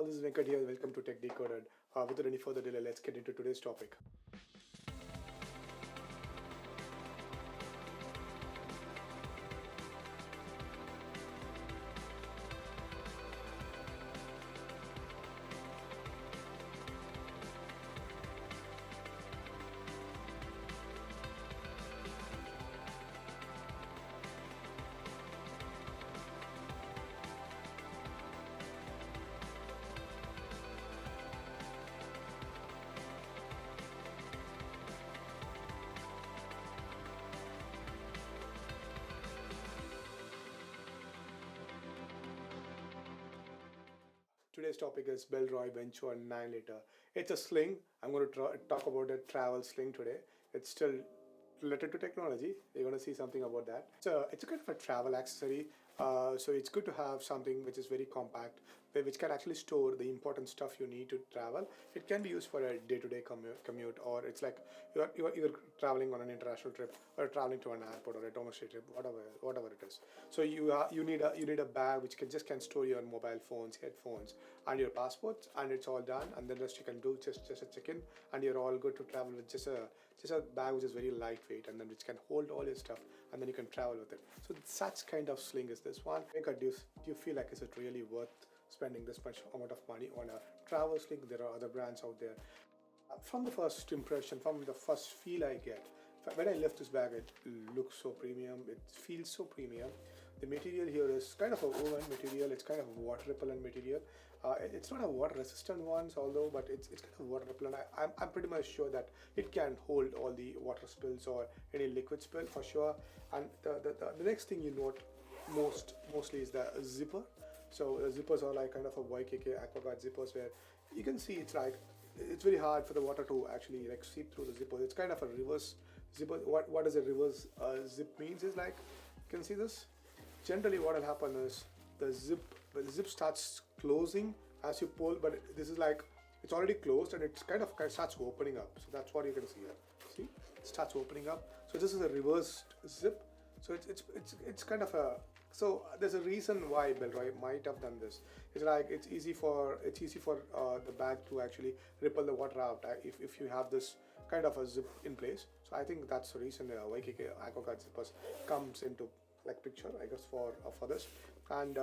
all, this is Venkat here. Welcome to Tech Decoded. Without any further delay, let's get into today's topic. Today's topic is Bellroy Venture 9 liter. It's a sling. I'm going to talk about a travel sling today. It's still related to technology. You're going to see something about that. It's a kind of a travel accessory. So it's good to have something which is very compact, which can actually store the important stuff you need to travel. It can be used for a day-to-day commute, or it's like you're traveling on an international trip, or traveling to an airport or a domestic trip, whatever it is. So you need a bag which can store your mobile phones, headphones, and your passports, and it's all done. And the rest you can do just a check-in, and you're all good to travel with just a bag which is very lightweight, and then which can hold all your stuff, and then you can travel with it. So such kind of sling is this one. Do you feel like is it really worth spending this much amount of money on a travel sling? There are other brands out there. From the first impression, from the first feel I get, when I lift this bag, it looks so premium. It feels so premium. The material here is kind of a woven material. It's kind of a water repellent material. It's not a water resistant ones, although, but it's kind of water repellent. I'm pretty much sure that it can hold all the water spills or any liquid spill for sure. And the next thing you note mostly is the zipper. So the zippers are like kind of a YKK AquaGuard zippers, where you can see it's very hard for the water to actually like seep through the zipper. It's kind of a reverse zipper. What does a reverse zip means is, like, you can see this. Generally what will happen is the zip starts closing as you pull, but this is like it's already closed and it's kind of starts opening up. So that's what you can see here. See, it starts opening up. So this is a reversed zip. So it's kind of a, so there's a reason why Bellroy might have done this. It's like it's easy for the bag to actually repel the water out if you have this kind of a zip in place. So I think that's the reason YKK AquaGuard zippers comes into like picture, I guess, for this. And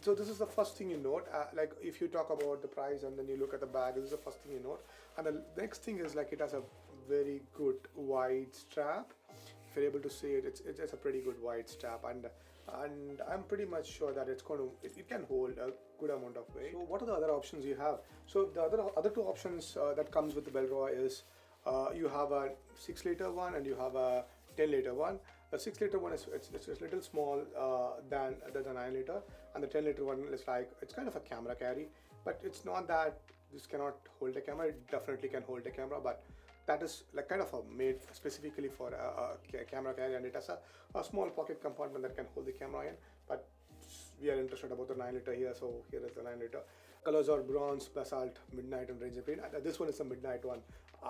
so this is the first thing you note. Like if you talk about the price and then you look at the bag, this is the first thing you note. And the next thing is, like, it has a very good wide strap. If you're able to see it, it's a pretty good wide strap, and I'm pretty much sure that it can hold a good amount of weight. So what are the other options you have? So the other two options that comes with the Bellroy is you have a 6 liter one and you have a 10 liter one. The 6 liter one is it's a little small than the 9 liter, and the 10 liter one is like, it's kind of a camera carry, but it's not that this cannot hold a camera. It definitely can hold a camera, but that is like kind of made specifically for a camera carry, and it has a small pocket compartment that can hold the camera in. But we are interested about the 9 liter here, so here is the 9 liter. Colors are bronze, basalt, midnight, and ranger green. This one is a midnight one.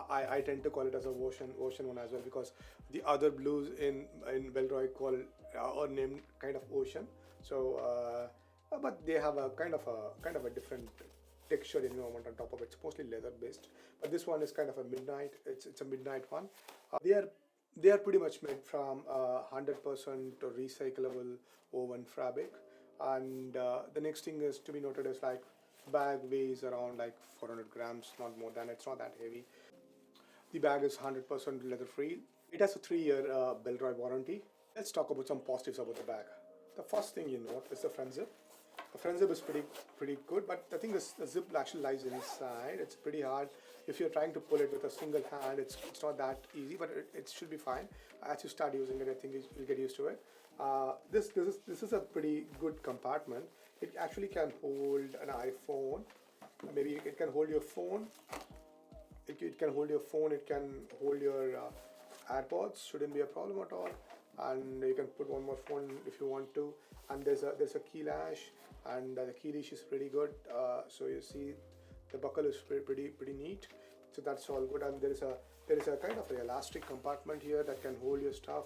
I tend to call it as a ocean one as well, because the other blues in Bellroy are named kind of ocean. So but they have a kind of a different texture environment on top of it. It's mostly leather based, but this one is kind of a midnight. It's a midnight one. They are pretty much made from 100% recyclable woven fabric. And the next thing is to be noted is, like, bag weighs around like 400 grams, not more than. It's not that heavy. The bag is 100% leather free. It has a 3-year Bellroy warranty. Let's talk about some positives about the bag. The first thing you note is the front zip. The front zip is pretty good, but the thing is, the zip actually lies inside. It's pretty hard. If you're trying to pull it with a single hand, it's not that easy, but it should be fine. As you start using it, I think you'll get used to it. This is a pretty good compartment. It actually can hold an iPhone. Maybe it can hold your phone. It can hold your phone. It can hold your AirPods. Shouldn't be a problem at all. And you can put one more phone if you want to. And there's a key lash, and the key leash is pretty good. So you see the buckle is pretty neat. So that's all good. And there is a kind of an elastic compartment here that can hold your stuff.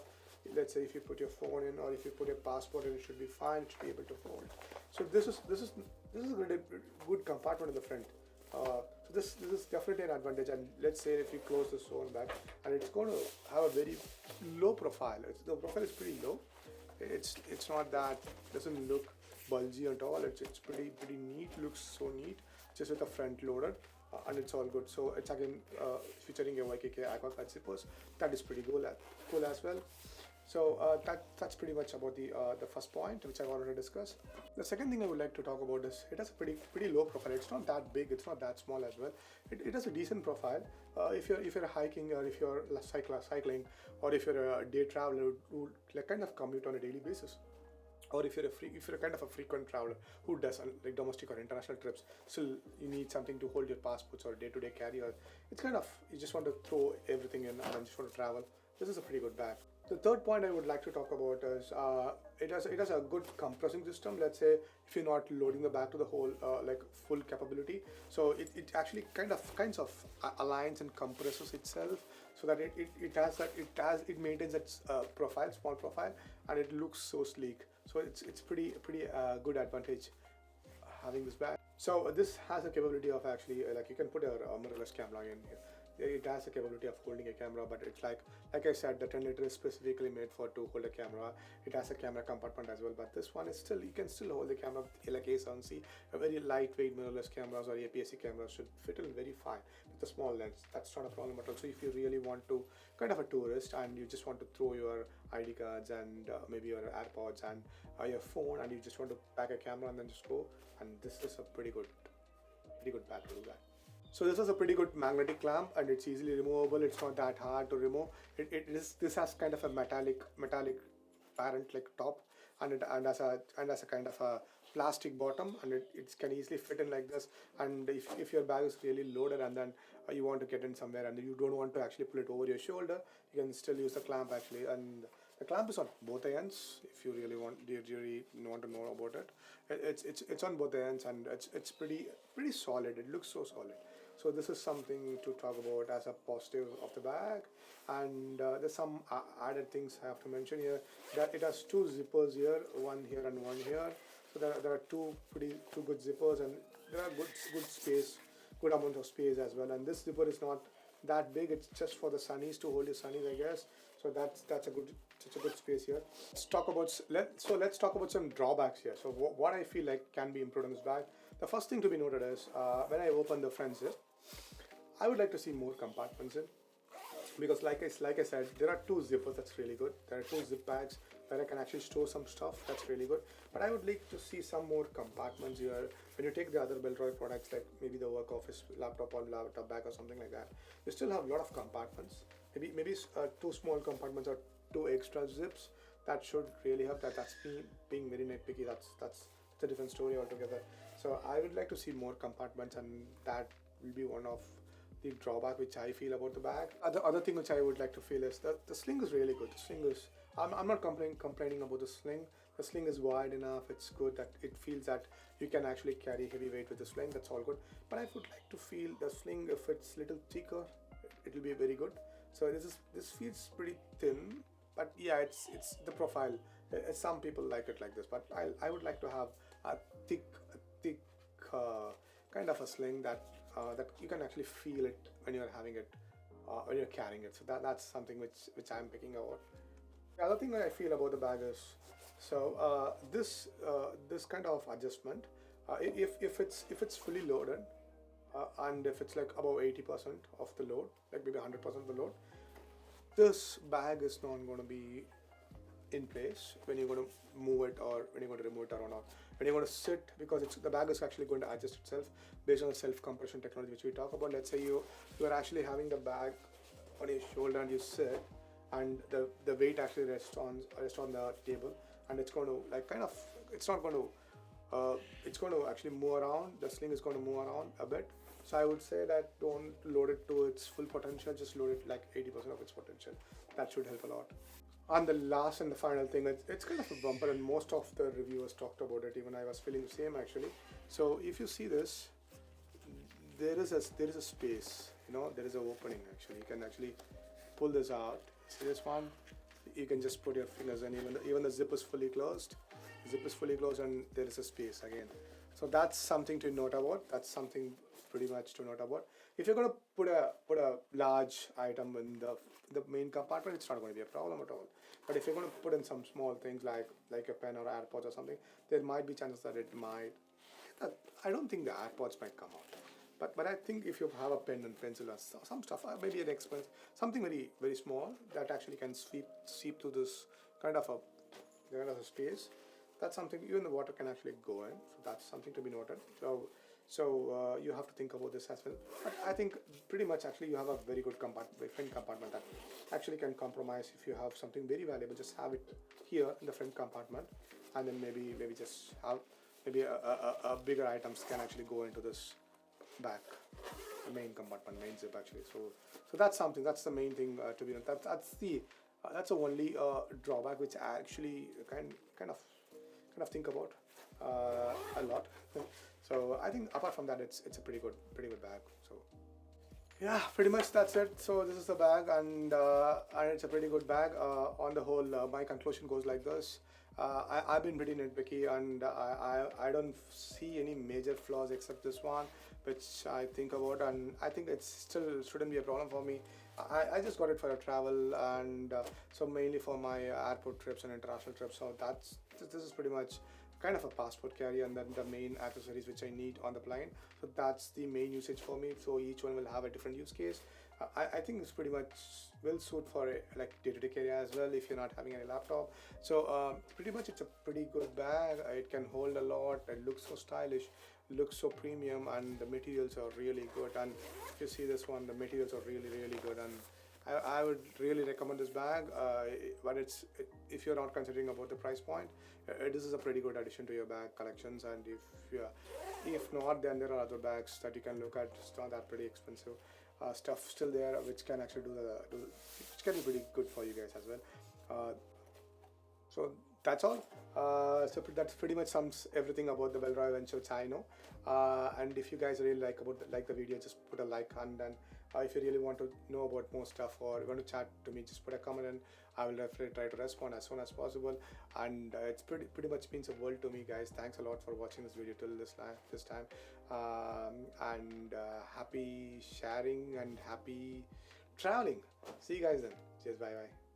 Let's say if you put your phone in, or if you put your passport in, it should be fine. It should be able to hold. So this is this is a good compartment in the front. So this is definitely an advantage. And let's say if you close the phone back, and it's going to have a very low profile. The profile is pretty low. It's not that, doesn't look bulgy at all. It's pretty neat. Looks so neat, just with the front loaded. And it's all good. So it's again featuring a YKK Aqua zippers. That is pretty cool as well. So that's pretty much about the first point which I wanted to discuss. The second thing I would like to talk about is it has a pretty low profile. It's not that big. It's not that small as well. It has a decent profile. If you're hiking, or if you're cycling, or if you're a day traveler who like kind of commute on a daily basis, or if you're a kind of a frequent traveler who does like domestic or international trips, still you need something to hold your passports or day-to-day carry-on. It's kind of, you just want to throw everything in and just want to travel. This is a pretty good bag. The third point I would like to talk about is it has a good compressing system. Let's say if you're not loading the bag to the whole like full capability, so it actually kinds of aligns and compresses itself, so that it maintains its small profile, and it looks so sleek. So it's pretty good advantage having this bag. So this has a capability of actually like you can put a mirrorless camera in here. It has a capability of holding a camera, but it's like I said, the 10 liter is specifically made to hold a camera. It has a camera compartment as well, but this one is still, you can still hold the camera like A7C. A very lightweight mirrorless cameras or APS-C cameras should fit in very fine with a small lens. That's not a problem at all. So if you really want to, kind of a tourist, and you just want to throw your ID cards and maybe your AirPods and your phone, and you just want to pack a camera and then just go, and this is a pretty good bag to do that. So this is a pretty good magnetic clamp, and it's easily removable. It's not that hard to remove. This has kind of a metallic parent like top, and as a kind of a plastic bottom, and it can easily fit in like this. And if your bag is really loaded, and then you want to get in somewhere and you don't want to actually pull it over your shoulder, you can still use the clamp actually. And the clamp is on both the ends. If you really want to know about it, it's on both the ends, and it's pretty solid. It looks so solid. So this is something to talk about as a positive of the bag. And there's some added things I have to mention here, that it has two zippers here, one here and one here. So there are two good zippers, and there are good amount of space as well. And this zipper is not that big. It's just for the sunnies, to hold your sunnies, I guess. So that's a good space here. Let's talk about some drawbacks here. So what I feel like can be improved on this bag. The first thing to be noted is when I open the front zip, I would like to see more compartments in, because like I said, there are two zippers. That's really good. There are two zip bags where I can actually store some stuff. That's really good. But I would like to see some more compartments here. When you take the other Bellroy products, like maybe the work office laptop or laptop bag or something like that, you still have a lot of compartments. Maybe two small compartments or two extra zips. That should really help. That's me being very nitpicky. That's a different story altogether. So I would like to see more compartments, and that will be one of the drawback which I feel about the bag. Other thing which I would like to feel is that the sling is really good. The sling is, I'm not complaining about the sling. The sling is wide enough. It's good that it feels that you can actually carry heavy weight with the sling. That's all good. But I would like to feel the sling, if it's little thicker, it will be very good. So this feels pretty thin, but yeah, it's the profile. Some people like it like this, but I would like to have a thick kind of a sling that you can actually feel it when you're having it, when you're carrying it. So that's something which I'm picking out. The other thing that I feel about the bag is, so this kind of adjustment, if it's fully loaded, and if it's like above 80% of the load, like maybe 100% of the load, this bag is not going to be in place when you're going to move it, or when you're going to remove it around, or when you're going to sit, because the bag is actually going to adjust itself based on the self-compression technology which we talk about. Let's say you are actually having the bag on your shoulder and you sit, and the weight actually rests on the table, and it's going to like kind of, it's not going to it's going to actually move around. The sling is going to move around a bit. So I would say that don't load it to its full potential, just load it like 80% of its potential. That should help a lot. And the last and the final thing, it's kind of a bumper, and most of the reviewers talked about it. Even I was feeling the same actually. So if you see this, there is a space. There is an opening actually. You can actually pull this out. See this one? You can just put your fingers in. Even the zip is fully closed. The zip is fully closed, and there is a space again. So that's something to note about. That's something pretty much to note about. If you're going to put a large item in the main compartment, it's not going to be a problem at all. But if you're going to put in some small things like a pen or AirPods or something, there might be chances that it might. I don't think the AirPods might come out. But I think if you have a pen and pencil or some stuff, maybe an expense, something very very small that actually can seep through this kind of a space, that's something even the water can actually go in. So that's something to be noted. So you have to think about this as well. But I think pretty much actually you have a very good front compartment that actually can compromise. If you have something very valuable, just have it here in the front compartment, and then maybe just have maybe a bigger items can actually go into this back, the main compartment, main zip actually. So that's something. That's the main thing to be. That's the only drawback which I actually kind of think about a lot. So I think apart from that, it's a pretty good bag. So yeah, pretty much that's it. So this is the bag, and it's a pretty good bag. On the whole, my conclusion goes like this. I've been pretty nitpicky, and I don't see any major flaws except this one, which I think about, and I think it still shouldn't be a problem for me. I just got it for a travel, and so mainly for my airport trips and international trips. So this is pretty much kind of a passport carry, and then the main accessories which I need on the plane. So that's the main usage for me. So each one will have a different use case. I think it's pretty much will suit for like day-to-day carry as well if you're not having any laptop. So pretty much it's a pretty good bag. It can hold a lot. It looks so stylish, looks so premium, and the materials are really good. And if you see this one, the materials are really good, and I would really recommend this bag. But if you're not considering about the price point, this is a pretty good addition to your bag collections. And if not, then there are other bags that you can look at. It's not that pretty expensive. Stuff still there which can actually which can be pretty good for you guys as well. So that's all. So that's pretty much sums everything about the Bellroy Venture which I know. And if you guys really like the video, just put a like, and then if you really want to know about more stuff or you want to chat to me, just put a comment, and I will definitely try to respond as soon as possible. And it's pretty much means a world to me, guys. Thanks a lot for watching this video till this time, and happy sharing and happy traveling. See you guys then. Cheers. Bye bye.